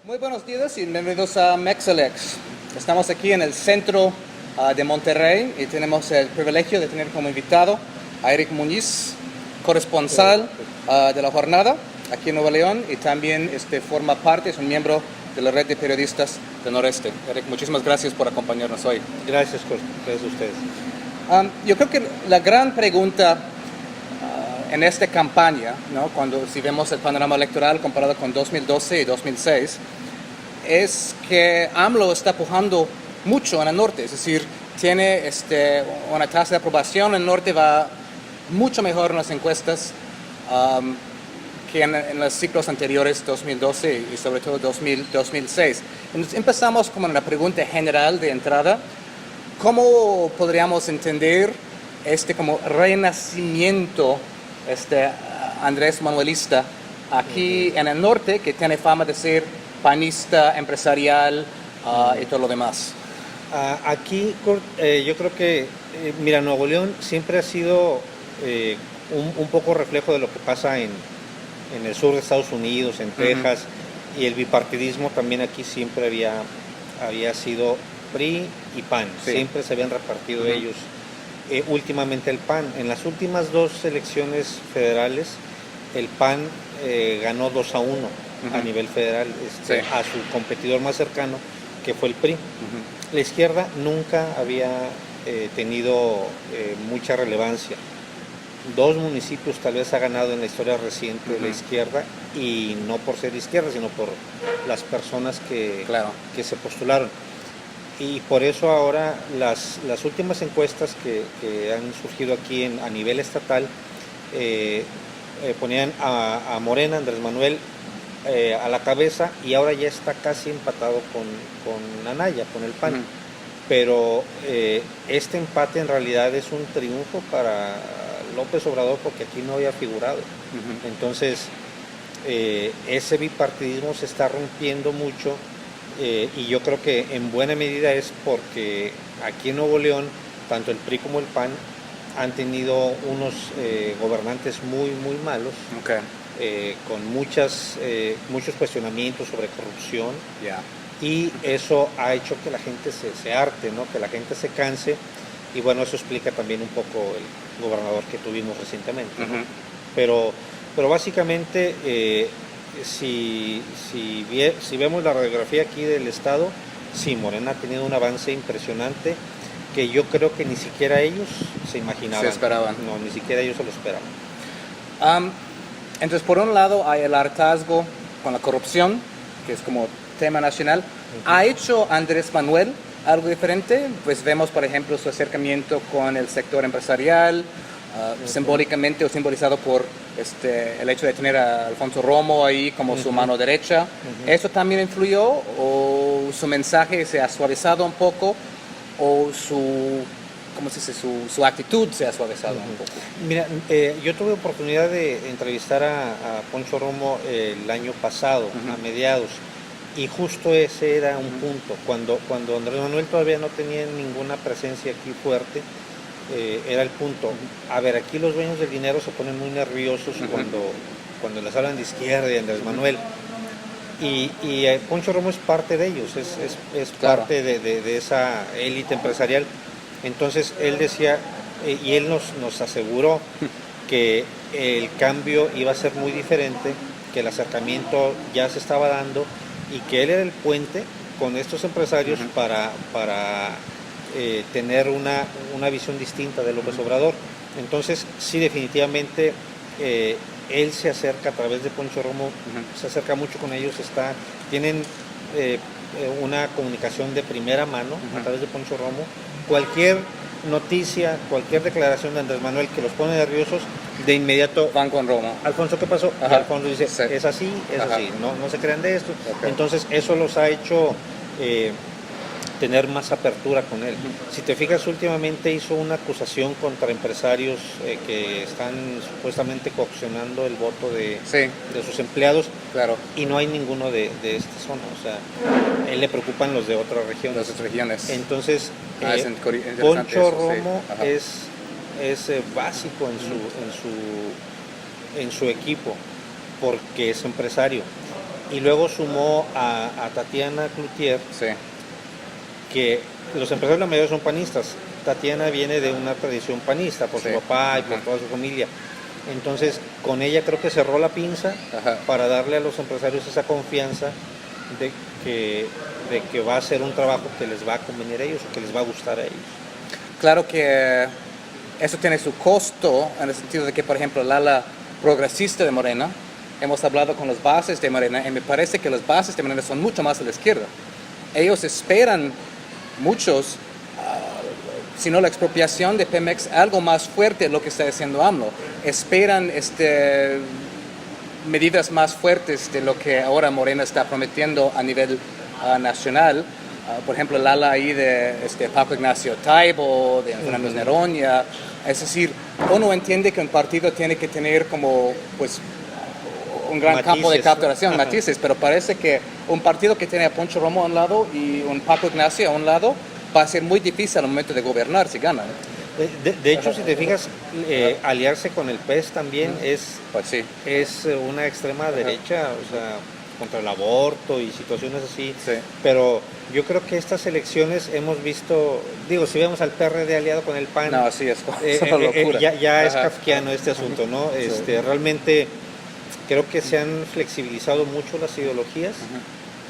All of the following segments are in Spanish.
Muy buenos días y bienvenidos a Mexalex. Estamos aquí en el centro de Monterrey y tenemos el privilegio de tener como invitado a Eric Muñiz, corresponsal de la jornada aquí en Nuevo León y también forma parte, es un miembro de la red de periodistas del Noreste. Eric, muchísimas gracias por acompañarnos hoy. Gracias, gracias a ustedes. Yo creo que la gran pregunta en esta campaña, ¿no? Si vemos el panorama electoral comparado con 2012 y 2006, es que AMLO está pujando mucho en el norte, es decir, tiene una tasa de aprobación en el norte, va mucho mejor en las encuestas que en los ciclos anteriores, 2012 y sobre todo 2006. Entonces, empezamos como en la pregunta general de entrada, ¿cómo podríamos entender como renacimiento Andrés Manuelista aquí en el norte, que tiene fama de ser panista, empresarial y todo lo demás? Aquí, Kurt, yo creo que, mira, Nuevo León siempre ha sido un poco reflejo de lo que pasa en el sur de Estados Unidos, en Texas, y el bipartidismo también aquí siempre había sido PRI y PAN, sí. Siempre se habían repartido ellos. Últimamente el PAN, en las últimas dos elecciones federales, el PAN ganó 2-1 a nivel federal sí. a su competidor más cercano, que fue el PRI. La izquierda nunca había tenido mucha relevancia. 2 municipios tal vez ha ganado en la historia reciente de la izquierda, y no por ser izquierda, sino por las personas que se postularon. Y por eso ahora las últimas encuestas que han surgido aquí a nivel estatal ponían a Morena, Andrés Manuel, a la cabeza, y ahora ya está casi empatado con Anaya, con el PAN. Pero este empate en realidad es un triunfo para López Obrador, porque aquí no había figurado. Entonces ese bipartidismo se está rompiendo mucho. Y yo creo que en buena medida es porque aquí en Nuevo León, tanto el PRI como el PAN han tenido unos gobernantes muy malos, con muchos cuestionamientos sobre corrupción, y eso ha hecho que la gente se harte, ¿no? Que la gente se canse, y bueno, eso explica también un poco el gobernador que tuvimos recientemente, ¿no? Pero básicamente si vemos la radiografía aquí del estado, sí, Morena ha tenido un avance impresionante que yo creo que ni siquiera ellos se imaginaban. Se esperaban. No, ni siquiera ellos se lo esperaban. Entonces, por un lado hay el hartazgo con la corrupción, que es como tema nacional. ¿Ha hecho Andrés Manuel algo diferente? Pues vemos, por ejemplo, su acercamiento con el sector empresarial, simbólicamente o simbolizado por el hecho de tener a Alfonso Romo ahí como su mano derecha. ¿Eso también influyó, o su mensaje se ha suavizado un poco, o su actitud se ha suavizado un poco? Mira, yo tuve oportunidad de entrevistar a Poncho Romo el año pasado, a mediados, y justo ese era un punto, cuando Andrés Manuel todavía no tenía ninguna presencia aquí fuerte. Era el punto. A ver, aquí los dueños del dinero se ponen muy nerviosos cuando les hablan de izquierda y Andrés Manuel. Y Poncho Romo es parte de ellos, es parte de esa élite empresarial. Entonces él decía, y él nos aseguró que el cambio iba a ser muy diferente, que el acercamiento ya se estaba dando, y que él era el puente con estos empresarios para tener una visión distinta de López Obrador. Entonces, sí, definitivamente él se acerca a través de Poncho Romo, se acerca mucho con ellos, tienen una comunicación de primera mano a través de Poncho Romo. Cualquier noticia, cualquier declaración de Andrés Manuel que los pone nerviosos, de inmediato van con Romo. Alfonso, ¿qué pasó? Y Alfonso dice, es así, no se crean de esto. Entonces, eso los ha hecho tener más apertura con él. Si te fijas, últimamente hizo una acusación contra empresarios que están supuestamente coaccionando el voto de sus empleados, y no hay ninguno de esta zona. O sea, a él le preocupan los de otras regiones. Entonces, Poncho Romo es básico en su equipo, porque es empresario. y luego sumó a Tatiana Cloutier, Sí. que los empresarios la mayoría son panistas. Tatiana viene de una tradición panista por Sí. su papá y por toda su familia. Entonces, con ella creo que cerró la pinza Ajá. para darle a los empresarios esa confianza de que va a ser un trabajo que les va a convenir a ellos o que les va a gustar a ellos. Claro que eso tiene su costo en el sentido de que, por ejemplo, el ala progresista de Morena, hemos hablado con las bases de Morena y me parece que las bases de Morena son mucho más a la izquierda. Ellos esperan, muchos, si no la expropiación de Pemex, algo más fuerte de lo que está haciendo AMLO. Esperan medidas más fuertes de lo que ahora Morena está prometiendo a nivel nacional. Por ejemplo, el ala ahí de Paco Ignacio Taibo, de Fernando Neroña. Es decir, uno entiende que un partido tiene que tener como, pues, un gran Matices, campo de capturación, ¿no? matices, pero parece que un partido que tiene a Poncho Romo a un lado y un Paco Ignacio a un lado va a ser muy difícil al momento de gobernar si ganan. De hecho, si te fijas, aliarse con el PES también Pues sí. es una extrema derecha, o sea, contra el aborto y situaciones así. Sí. Pero yo creo que estas elecciones hemos visto, digo, si vemos al PRD aliado con el PAN, No, sí, es una locura. ya es Ajá. kafkiano este asunto, ¿no? Sí. Realmente creo que se han flexibilizado mucho las ideologías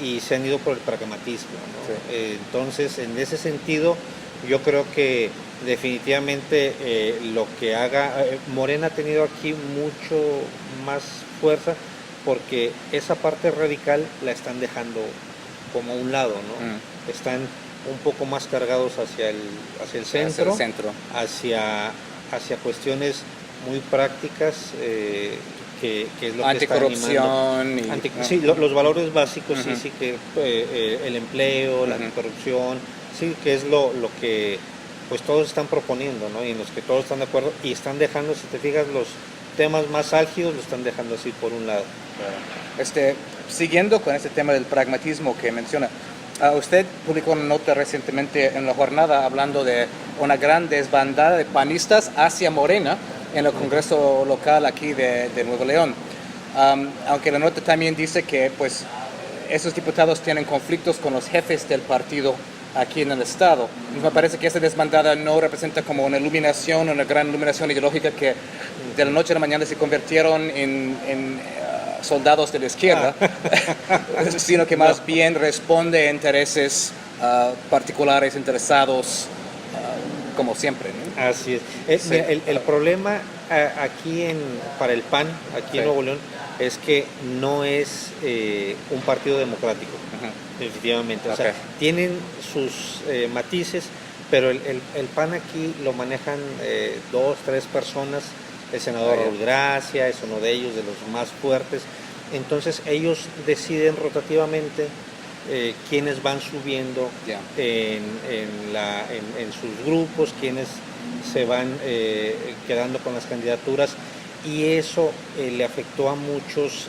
y se han ido por el pragmatismo, ¿no? Sí. Entonces, en ese sentido, yo creo que definitivamente lo que haga Morena ha tenido aquí mucho más fuerza porque esa parte radical la están dejando como a un lado, ¿no? Están un poco más cargados hacia el centro, hacia cuestiones muy prácticas que es lo que está animando. Anticorrupción. Sí, los valores básicos, sí que el empleo, la anticorrupción, sí que es lo que pues todos están proponiendo, ¿no? Y en los que todos están de acuerdo y están dejando, si te fijas, los temas más álgidos lo están dejando así por un lado. Siguiendo con este tema del pragmatismo que menciona, usted publicó una nota recientemente en La Jornada hablando de una gran desbandada de panistas hacia Morena en el Congreso local aquí de Nuevo León. Aunque la nota también dice que pues esos diputados tienen conflictos con los jefes del partido aquí en el estado. Me parece que esa desbandada no representa como una iluminación, una gran iluminación ideológica que de la noche a la mañana se convirtieron en soldados de la izquierda, sino que más bien responde a intereses particulares, interesados, como siempre, ¿no? Así es. Sí. Mira, el problema aquí para el PAN, aquí en Nuevo León, es que no es un partido democrático, definitivamente. O sea, tienen sus matices, pero el PAN aquí lo manejan 2, 3 personas. El senador Raúl Gracia es uno de ellos, de los más fuertes. Entonces ellos deciden rotativamente quiénes van subiendo en sus grupos, quiénes se van quedando con las candidaturas, y eso le afectó a muchos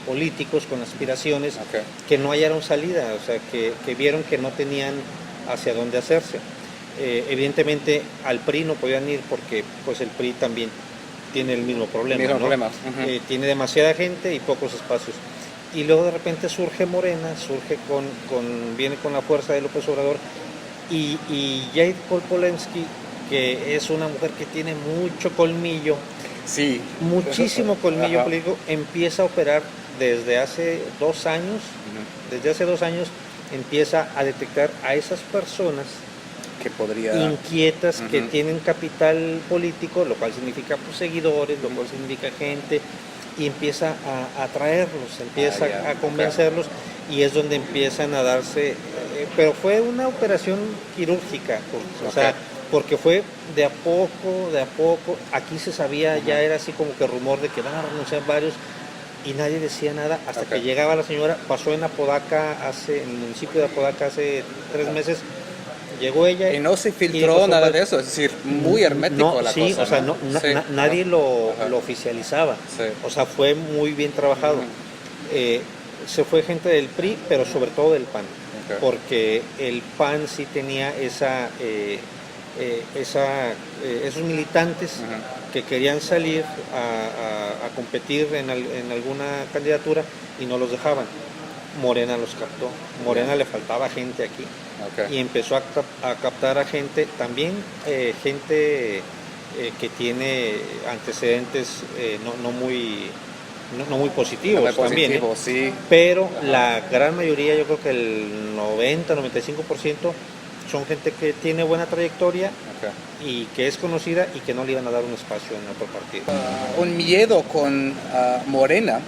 políticos con aspiraciones que no hallaron salida, o sea, que vieron que no tenían hacia dónde hacerse. Evidentemente al PRI no podían ir porque pues el PRI también tiene el mismo problema, ¿no? Tiene demasiada gente y pocos espacios. Y luego de repente surge Morena, viene con la fuerza de López Obrador, y Jade Kolpolensky, que es una mujer que tiene mucho colmillo, muchísimo colmillo político, empieza a operar desde hace 2 años, empieza a detectar a esas personas inquietas, que tienen capital político, lo cual significa pues, seguidores, lo cual significa gente, y empieza a atraerlos, empieza a convencerlos, y es donde empiezan a darse, pero fue una operación quirúrgica, porque fue de a poco, aquí se sabía, ya era así como que rumor de que van a renunciar varios, y nadie decía nada, hasta que llegaba la señora, pasó en Apodaca, en el municipio de Apodaca hace 3 meses, llegó ella. Y no se filtró nada de eso, es decir, muy hermético la cosa. O sea, nadie lo oficializaba. O sea, fue muy bien trabajado. Se fue gente del PRI, pero sobre todo del PAN. Porque el PAN sí tenía esos militantes que querían salir a competir en alguna candidatura y no los dejaban. Morena los captó. Morena le faltaba gente aquí. Okay. Y empezó a captar a gente, también gente que tiene antecedentes no muy positivos también, sí. pero la gran mayoría, yo creo que el 90-95% son gente que tiene buena trayectoria, okay, y que es conocida y que no le iban a dar un espacio en otro partido. Un miedo con Morena,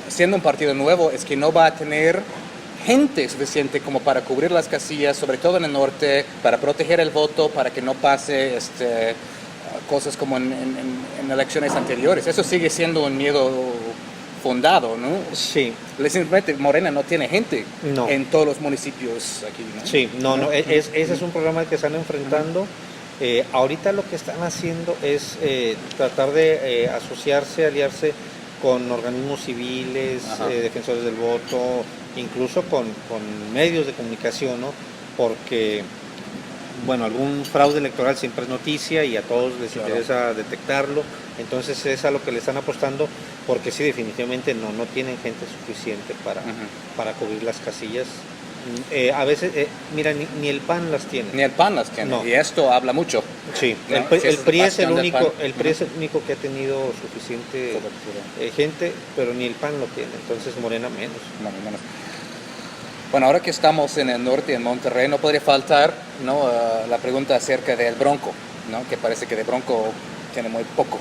siendo un partido nuevo, es que no va a tener gente suficiente como para cubrir las casillas, sobre todo en el norte, para proteger el voto, para que no pase cosas como en elecciones anteriores. Eso sigue siendo un miedo fundado, ¿no? Sí. Simplemente Morena no tiene gente no. en todos los municipios aquí, ¿no? Sí, ese es un problema que están enfrentando. Ahorita lo que están haciendo es tratar de asociarse, aliarse con organismos civiles, defensores del voto, incluso con medios de comunicación, ¿no? Porque, bueno, algún fraude electoral siempre es noticia y a todos les interesa detectarlo, entonces es a lo que le están apostando, porque sí, definitivamente no tienen gente suficiente para cubrir las casillas. A veces, mira, ni el PAN las tiene. Ni el PAN las tiene, no. Y esto habla mucho. Sí, ¿no? el PRI es el único que ha tenido suficiente gente, pero ni el PAN lo tiene, entonces Morena menos. Menos. Bueno, ahora que estamos en el norte, en Monterrey, no podría faltar, ¿no? La pregunta acerca del Bronco, ¿no? Que parece que de Bronco tiene muy poco.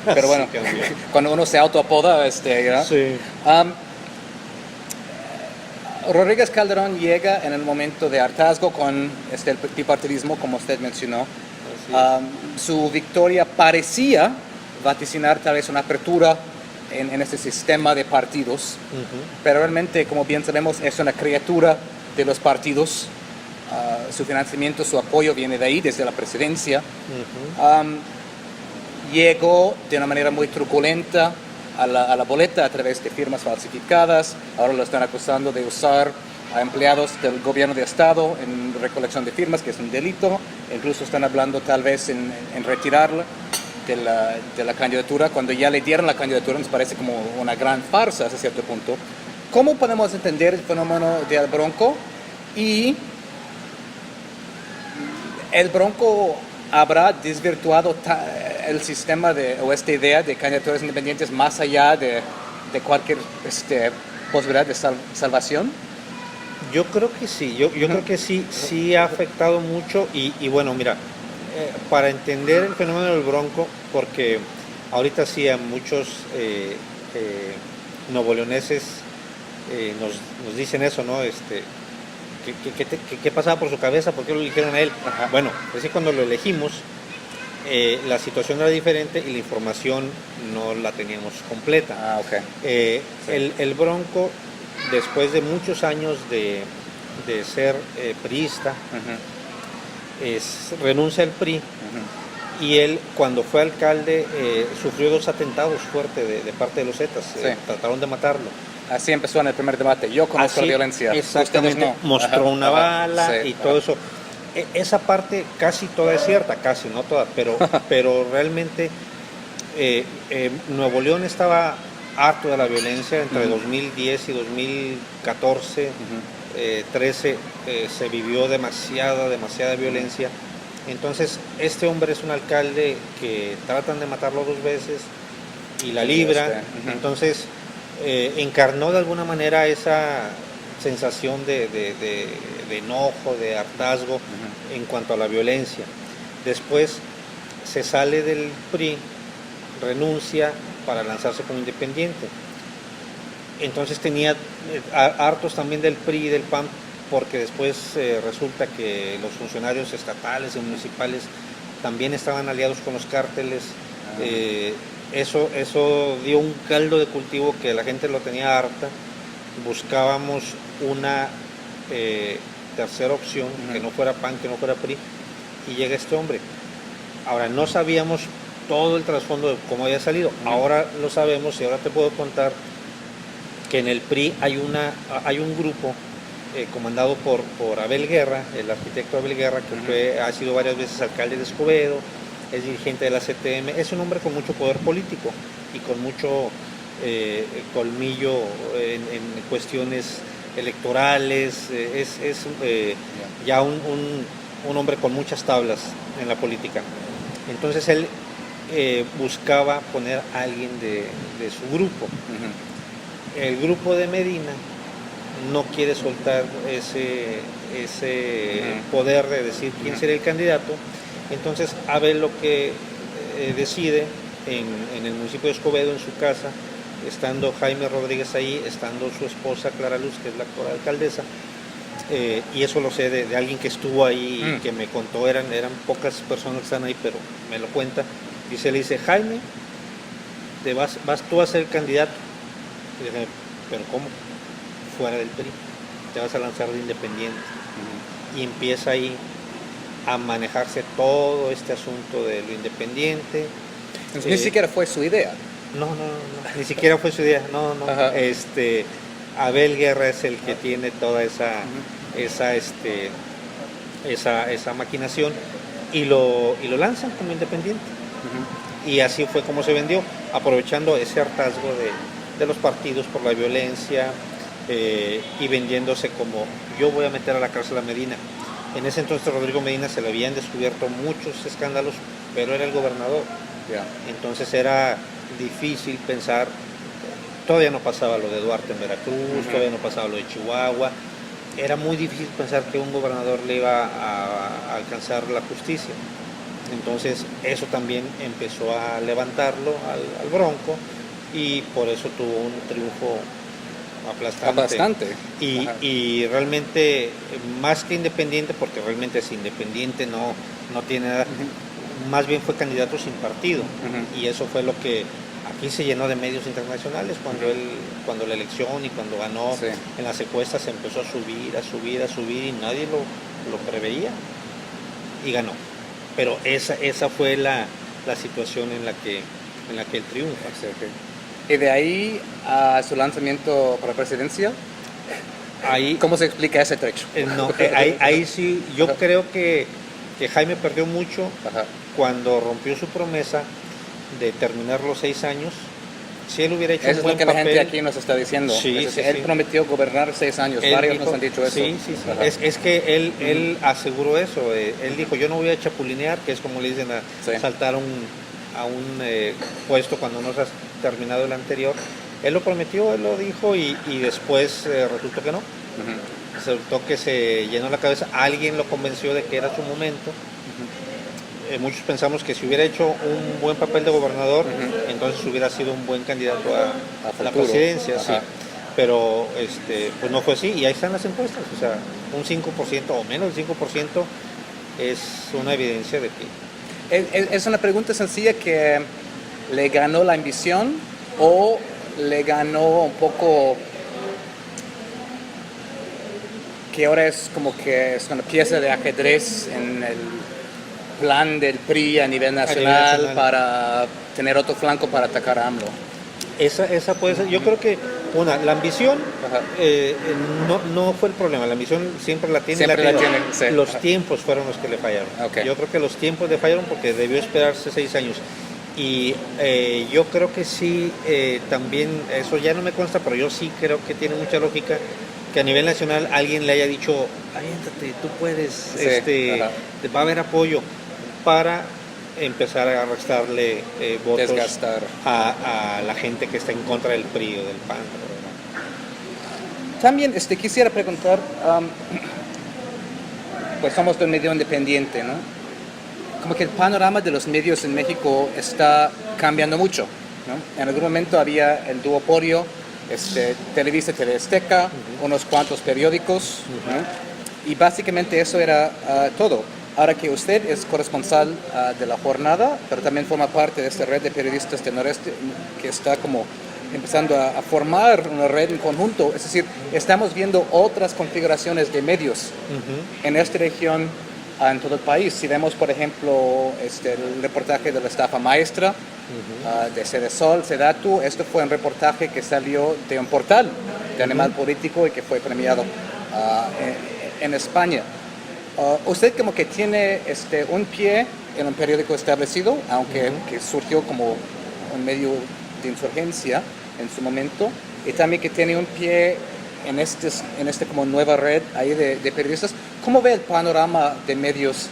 Pero bueno, sí, cuando uno se autoapoda, ¿no? Sí. Rodríguez Calderón llega en el momento de hartazgo con el bipartidismo, como usted mencionó. Su victoria parecía vaticinar tal vez una apertura en este sistema de partidos, pero realmente, como bien sabemos, es una criatura de los partidos. Su financiamiento, su apoyo viene de ahí, desde la presidencia. Llegó de una manera muy truculenta a la boleta a través de firmas falsificadas. Ahora lo están acusando de usar a empleados del gobierno de estado en recolección de firmas, que es un delito. Incluso están hablando tal vez en retirarla de la candidatura. Cuando ya le dieron la candidatura, nos parece como una gran farsa hasta cierto punto. ¿Cómo podemos entender el fenómeno del Bronco? Y el Bronco habrá desvirtuado el sistema o esta idea de candidaturas independientes más allá de cualquier posibilidad de salvación. Yo creo que sí, yo creo que sí ha afectado mucho y bueno, mira, para entender el fenómeno del Bronco, porque ahorita sí a muchos nuevoleoneses nos dicen eso, ¿no? ¿Qué pasaba por su cabeza? ¿Por qué lo eligieron a él? Bueno, es que cuando lo elegimos, la situación era diferente y la información no la teníamos completa. Sí. El Bronco, después de muchos años de ser priista, renuncia al PRI, y él, cuando fue alcalde, sufrió 2 atentados fuertes de parte de los Zetas. Trataron de matarlo. Así empezó en el primer debate. Yo conozco la violencia. Exactamente. No. Mostró una bala y todo eso. Esa parte casi toda es cierta, casi, no toda, pero realmente Nuevo León estaba harto de la violencia. Entre 2010 y 2014, 13, se vivió demasiada violencia. Entonces, este hombre es un alcalde que tratan de matarlo 2 veces y la libra. Entonces, encarnó de alguna manera esa sensación de enojo, de hartazgo en cuanto a la violencia. Después se sale del PRI, renuncia para lanzarse como independiente. Entonces tenía hartos también del PRI y del PAN, porque después resulta que los funcionarios estatales y municipales también estaban aliados con los cárteles. Eso dio un caldo de cultivo que la gente lo tenía harta. Buscábamos una tercera opción, que no fuera PAN, que no fuera PRI, y llega este hombre. Ahora, no sabíamos todo el trasfondo de cómo había salido, ahora lo sabemos, y ahora te puedo contar que en el PRI hay un grupo comandado por Abel Guerra, el arquitecto Abel Guerra, que ha sido varias veces alcalde de Escobedo, es dirigente de la CTM, es un hombre con mucho poder político y con mucho colmillo en cuestiones electorales, ya un hombre con muchas tablas en la política. Entonces él buscaba poner a alguien de su grupo. Ujú. El grupo de Medina no quiere soltar ese poder de decir quién será el candidato. Entonces Abel lo que decide en el municipio de Escobedo, en su casa, estando Jaime Rodríguez ahí, estando su esposa Clara Luz, que es la actual alcaldesa, y eso lo sé de alguien que estuvo ahí y que me contó, eran pocas personas que están ahí, pero me lo cuenta. Y se le dice: Jaime, vas tú a ser candidato. Y dije: ¿pero cómo? Fuera del PRI, te vas a lanzar de independiente. Y empieza ahí a manejarse todo este asunto de lo independiente. Entonces, ni siquiera fue su idea. No, ni siquiera fue su idea, no. Ajá. Abel Guerra es el que tiene toda esa maquinación y lo lanzan como independiente. Y así fue como se vendió, aprovechando ese hartazgo de los partidos por la violencia, y vendiéndose como: yo voy a meter a la cárcel a Medina. En ese entonces Rodrigo Medina se le habían descubierto muchos escándalos, pero era el gobernador. Yeah. Entonces era difícil pensar, todavía no pasaba lo de Duarte en Veracruz, todavía no pasaba lo de Chihuahua, era muy difícil pensar que un gobernador le iba a alcanzar la justicia. Entonces eso también empezó a levantarlo al Bronco, y por eso tuvo un triunfo aplastante. Bastante. Y realmente, más que independiente, porque realmente es independiente, no tiene nada, más bien fue candidato sin partido. Y eso fue lo que aquí se llenó de medios internacionales cuando la elección y cuando ganó. Sí. En las encuestas empezó a subir y nadie lo preveía, y ganó. Pero esa fue la situación en la que él triunfa. Sí, okay. Y de ahí a su lanzamiento para presidencia, Ahí, ¿cómo se explica ese trecho? ahí sí, yo creo que Jaime perdió mucho cuando rompió su promesa de terminar los 6 años. Si él hubiera hecho Eso un buen es lo que papel, la gente aquí nos está diciendo. Sí, él prometió gobernar 6 años. Varios dijo, nos han dicho eso. Sí. Es que él aseguró eso. Él dijo: yo no voy a chapulinear, que es como le dicen a saltar a un puesto cuando no se has terminado el anterior. Él lo prometió, él lo dijo, y después resultó que no. Resultó que se llenó la cabeza. Alguien lo convenció de que era su momento. Muchos pensamos que si hubiera hecho un buen papel de gobernador, entonces hubiera sido un buen candidato a la presidencia. Sí. Pero pues no fue así, y ahí están las encuestas. O sea, un 5% o menos del 5% es una evidencia de que... Es una pregunta sencilla: que le ganó la ambición o le ganó un poco, que ahora es como que es una pieza de ajedrez en el plan del PRI a nivel nacional para tener otro flanco para atacar a AMLO. Esa puede ser. Yo creo que la ambición no fue el problema. La ambición siempre la tiene. Sí. Los tiempos fueron los que le fallaron. Okay. Yo creo que los tiempos le fallaron porque debió esperarse 6 años. Y yo creo que sí, también, eso ya no me consta, pero yo sí creo que tiene mucha lógica que a nivel nacional alguien le haya dicho: aviéntate, tú puedes, va a haber apoyo, para empezar a restarle votos a la gente que está en contra del PRI o del PAN. También quisiera preguntar, pues somos de un medio independiente, ¿no? Como que el panorama de los medios en México está cambiando mucho, ¿no? En algún momento había el duopolio, Televisa, TV Azteca, unos cuantos periódicos, ¿no? Y básicamente eso era todo. Ahora que usted es corresponsal de La Jornada, pero también forma parte de esta red de periodistas del noreste, que está como empezando a formar una red en conjunto, es decir, estamos viendo otras configuraciones de medios en esta región, en todo el país. Si vemos, por ejemplo, el reportaje de la estafa maestra de Cedesol, Sedatu, esto fue un reportaje que salió de un portal de Animal Político y que fue premiado en España. Usted como que tiene un pie en un periódico establecido, aunque que surgió como un medio de insurgencia en su momento, y también que tiene un pie en este como nueva red ahí de periodistas. ¿Cómo ve el panorama de medios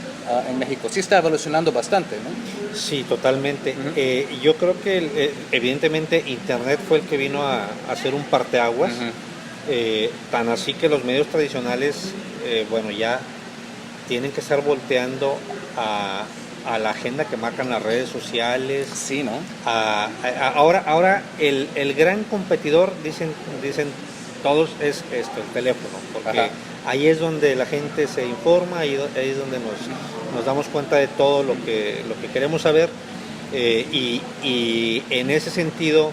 en México? Sí está evolucionando bastante, ¿no? Sí, totalmente. Yo creo que evidentemente Internet fue el que vino a hacer un parteaguas, tan así que los medios tradicionales, bueno, ya tienen que estar volteando a la agenda que marcan las redes sociales. Sí, ¿no? Ahora el gran competidor, dicen todos, es esto, el teléfono, porque ahí es donde la gente se informa, ahí es donde nos damos cuenta de todo lo que queremos saber, y en ese sentido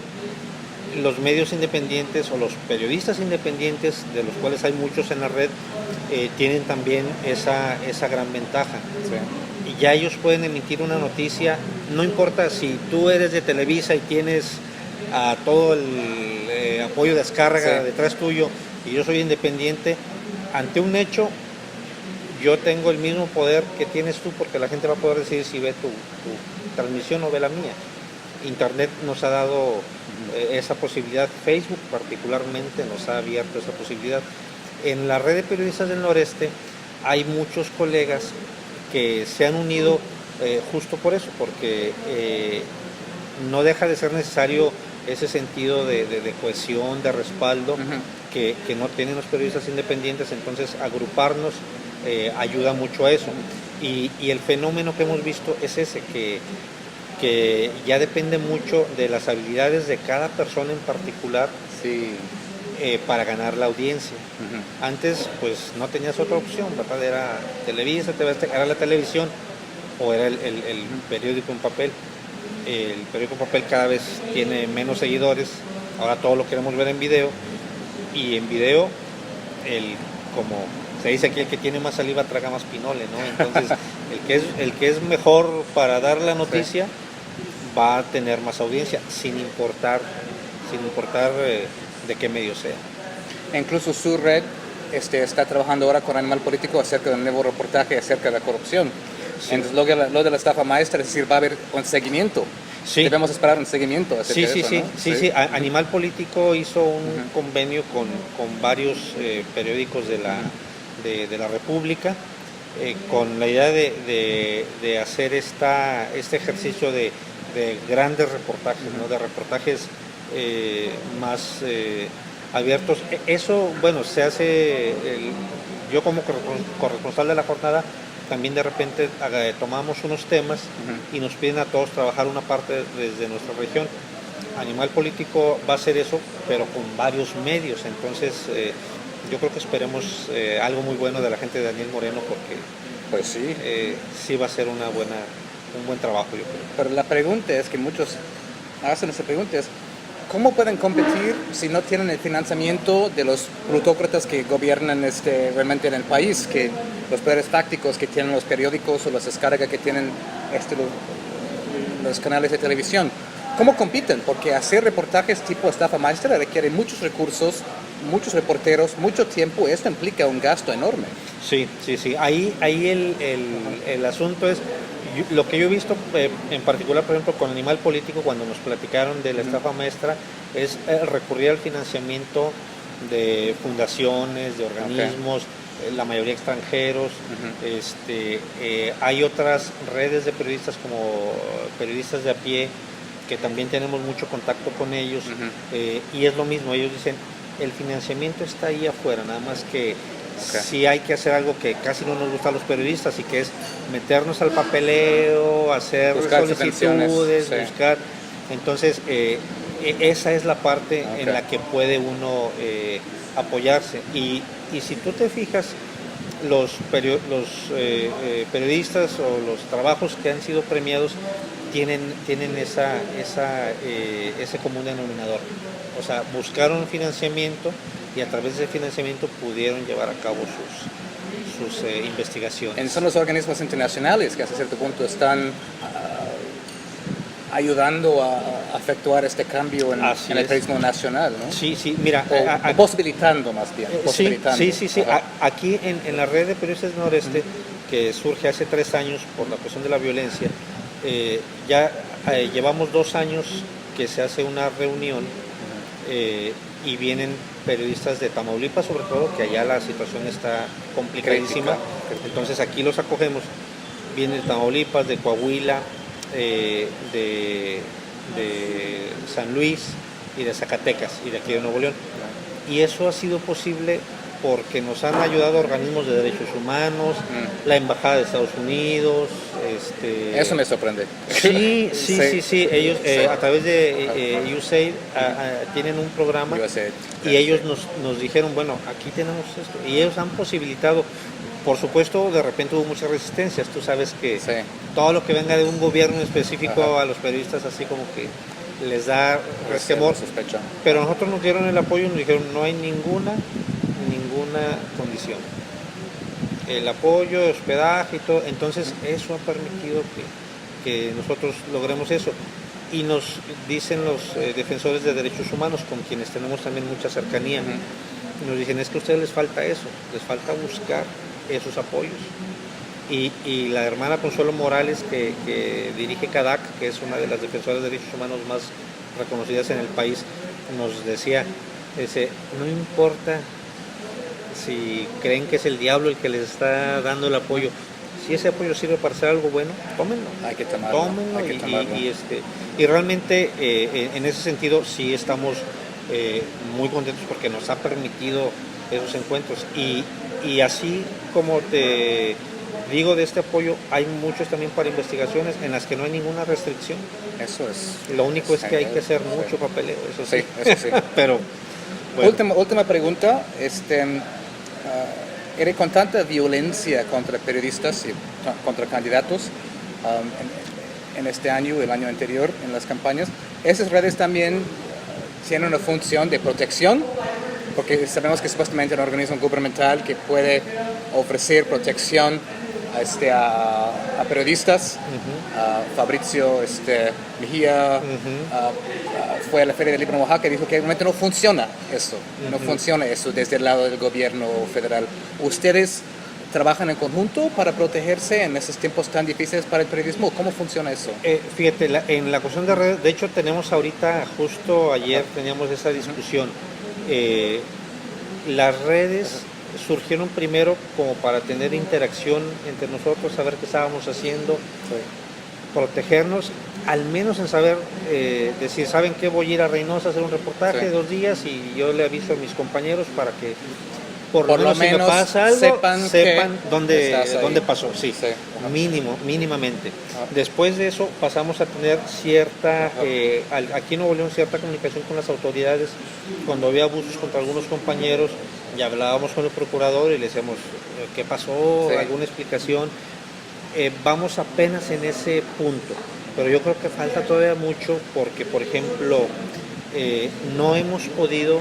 los medios independientes o los periodistas independientes, de los cuales hay muchos en la red, tienen también esa gran ventaja. Sí. Y ya ellos pueden emitir una noticia, no importa si tú eres de Televisa y tienes a todo el apoyo de descarga detrás tuyo y yo soy independiente, ante un hecho yo tengo el mismo poder que tienes tú, porque la gente va a poder decidir si ve tu transmisión o ve la mía. Internet nos ha dado esa posibilidad, Facebook particularmente nos ha abierto esa posibilidad. En la red de periodistas del noreste hay muchos colegas que se han unido justo por eso, porque no deja de ser necesario ese sentido de cohesión, de respaldo, que no tienen los periodistas independientes. Entonces agruparnos ayuda mucho a eso, y el fenómeno que hemos visto es ese, que ya depende mucho de las habilidades de cada persona en particular. Sí. Para ganar la audiencia. Antes pues no tenías otra opción, ¿verdad? Era Televisa, era la televisión o era el periódico en papel. El periódico en papel cada vez tiene menos seguidores, ahora todo lo queremos ver en video, y en video como se dice aquí, el que tiene más saliva traga más pinole, ¿no? Entonces el que es mejor para dar la noticia va a tener más audiencia, sin importar de qué medio sea. Incluso su red está trabajando ahora con Animal Político acerca de un nuevo reportaje acerca de la corrupción. Sí. Entonces lo de la estafa maestra, es decir, va a haber un seguimiento. Sí. Debemos esperar un seguimiento acerca de eso, ¿no? Sí. Animal Político hizo un convenio con varios periódicos de la República, con la idea de hacer este ejercicio de grandes reportajes, ¿no? De reportajes más abiertos. Eso, bueno, se hace, yo como corresponsal de la jornada, también de repente tomamos unos temas y nos piden a todos trabajar una parte desde nuestra región. Animal Político va a hacer eso, pero con varios medios. Entonces yo creo que esperemos algo muy bueno de la gente de Daniel Moreno, porque pues sí, sí va a ser un buen trabajo, yo creo. Pero la pregunta es que muchos hacen esa pregunta es, ¿cómo pueden competir si no tienen el financiamiento de los plutócratas que gobiernan realmente en el país, que los poderes fácticos que tienen los periódicos o las descargas que tienen los canales de televisión? ¿Cómo compiten? Porque hacer reportajes tipo estafa maestra requiere muchos recursos, muchos reporteros, mucho tiempo, y esto implica un gasto enorme. Sí. Ahí el asunto es, lo que yo he visto en particular, por ejemplo, con Animal Político, cuando nos platicaron de la estafa maestra, es recurrir al financiamiento de fundaciones, de organismos, la mayoría extranjeros. Hay otras redes de periodistas, como periodistas de a pie, que también tenemos mucho contacto con ellos, y es lo mismo, ellos dicen, el financiamiento está ahí afuera, nada más que sí hay que hacer algo que casi no nos gusta a los periodistas, y que es meternos al papeleo, hacer solicitudes, buscar. Entonces esa es la parte en la que puede uno apoyarse, y si tú te fijas, los periodistas o los trabajos que han sido premiados tienen ese común denominador. O sea, buscaron financiamiento y a través de ese financiamiento pudieron llevar a cabo sus investigaciones. Son los organismos internacionales que hasta cierto punto están ayudando a efectuar este cambio en el periodismo nacional, ¿no? Sí, mira. O posibilitando más bien. Sí. Aquí en la red de periodistas del noreste que surge hace 3 años por la cuestión de la violencia, ya llevamos 2 años que se hace una reunión y vienen periodistas de Tamaulipas, sobre todo, que allá la situación está complicadísima. Crítica. Entonces aquí los acogemos. Vienen de Tamaulipas, de Coahuila, de San Luis y de Zacatecas y de aquí de Nuevo León. Y eso ha sido posible porque nos han ayudado organismos de derechos humanos, la Embajada de Estados Unidos. Eso me sorprende. Sí. Ellos a través de USAID tienen un programa y ellos nos dijeron, bueno, aquí tenemos esto. Y ellos han posibilitado, por supuesto, de repente hubo muchas resistencias. Tú sabes que todo lo que venga de un gobierno específico a los periodistas así como que les da resquemor. Pero nosotros nos dieron el apoyo y nos dijeron, no hay ninguna condición. El apoyo, hospedaje y todo. Entonces eso ha permitido que nosotros logremos eso. Y nos dicen los defensores de derechos humanos, con quienes tenemos también mucha cercanía, nos dicen, es que a ustedes les falta eso, les falta buscar esos apoyos. Y la hermana Consuelo Morales, que dirige CADAC, que es una de las defensoras de derechos humanos más reconocidas en el país, nos decía, no importa si creen que es el diablo el que les está dando el apoyo, si ese apoyo sirve para hacer algo bueno, tómenlo. Hay que tomarlo. Y realmente en ese sentido sí estamos muy contentos porque nos ha permitido esos encuentros. Y así como te digo de este apoyo, hay muchos también para investigaciones en las que no hay ninguna restricción. Eso es. Lo único es que hay que hacer mucho papeleo, eso sí. Pero bueno. Última pregunta. Era con tanta violencia contra periodistas y contra candidatos en este año, el año anterior, en las campañas, esas redes también tienen una función de protección, porque sabemos que supuestamente es un organismo gubernamental que puede ofrecer protección a periodistas. Fabrizio Mejía fue a la Feria del Libro en Oaxaca y dijo que realmente no funciona eso desde el lado del gobierno federal. ¿Ustedes trabajan en conjunto para protegerse en esos tiempos tan difíciles para el periodismo? ¿Cómo funciona eso? Fíjate, en la cuestión de redes, de hecho tenemos ahorita, justo ayer teníamos esa discusión. Las redes surgieron primero como para tener interacción entre nosotros, saber qué estábamos haciendo, protegernos, al menos en saber decir, ¿saben qué? Voy a ir a Reynosa a hacer un reportaje 2 días y yo le aviso a mis compañeros para que por lo menos si me pasa algo, sepan dónde pasó, mínimamente. Después de eso pasamos a tener cierta, aquí en Nuevo León, cierta comunicación con las autoridades. Cuando había abusos contra algunos compañeros, ya hablábamos con el procurador y le decíamos, ¿qué pasó? ¿Alguna explicación? Vamos apenas en ese punto, pero yo creo que falta todavía mucho porque, por ejemplo, no hemos podido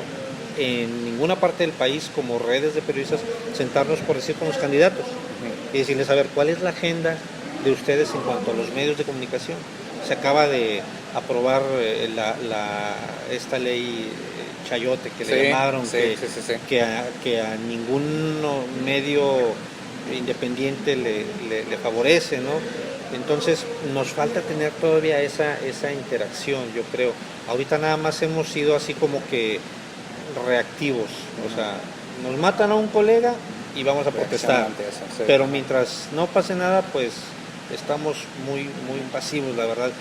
en ninguna parte del país, como redes de periodistas, sentarnos por decir con los candidatos y decirles, a ver, ¿cuál es la agenda de ustedes en cuanto a los medios de comunicación? Se acaba de aprobar esta ley Chayote, que le llamaron, que a ningún medio independiente le favorece, ¿no? Entonces nos falta tener todavía esa interacción, yo creo. Ahorita nada más hemos sido así como que reactivos, o sea, nos matan a un colega y vamos a protestar, pero mientras no pase nada, pues estamos muy pasivos, la verdad.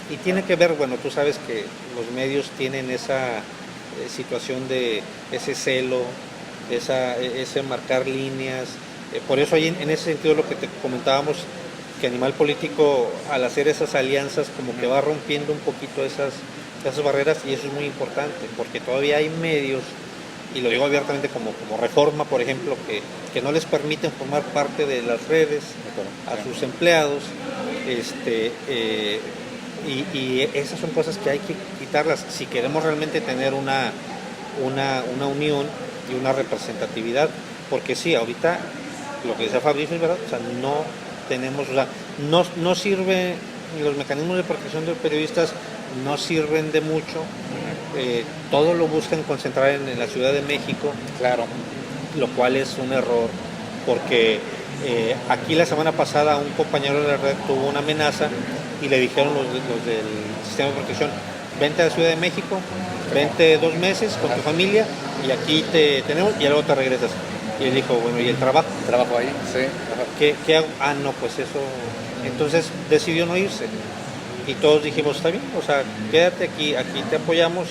Y tiene que ver, bueno, tú sabes que los medios tienen esa situación de ese celo, ese marcar líneas. Por eso ahí en ese sentido lo que te comentábamos, que Animal Político al hacer esas alianzas como que va rompiendo un poquito esas barreras, y eso es muy importante porque todavía hay medios, y lo digo abiertamente como Reforma, por ejemplo, que no les permiten formar parte de las redes a sus empleados, y esas son cosas que hay que quitarlas si queremos realmente tener una unión y una representatividad, porque sí, ahorita lo que decía Fabricio es verdad, o sea, no tenemos, o sea, no sirve, los mecanismos de protección de periodistas no sirven de mucho, todo lo buscan concentrar en la Ciudad de México, claro, lo cual es un error, porque Aquí la semana pasada un compañero de la red tuvo una amenaza y le dijeron los del sistema de protección, vente a la Ciudad de México, vente 2 meses con tu familia y aquí te tenemos y luego te regresas. Y él dijo, bueno, ¿y el trabajo? Trabajo ahí, sí. Ajá. ¿Qué hago? Ah, no, pues eso. Entonces decidió no irse. Y todos dijimos, está bien, o sea, quédate aquí te apoyamos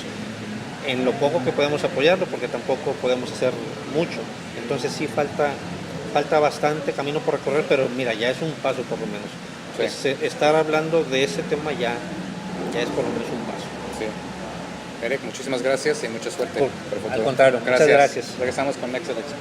en lo poco que podemos apoyarlo, porque tampoco podemos hacer mucho. Entonces sí falta bastante camino por recorrer, pero mira, ya es un paso por lo menos. Sí. Estar hablando de ese tema ya es por lo menos un paso. Sí. Eric, muchísimas gracias y mucha suerte. Cool. por el futuro. Al contrario, muchas gracias. Regresamos con Next Election.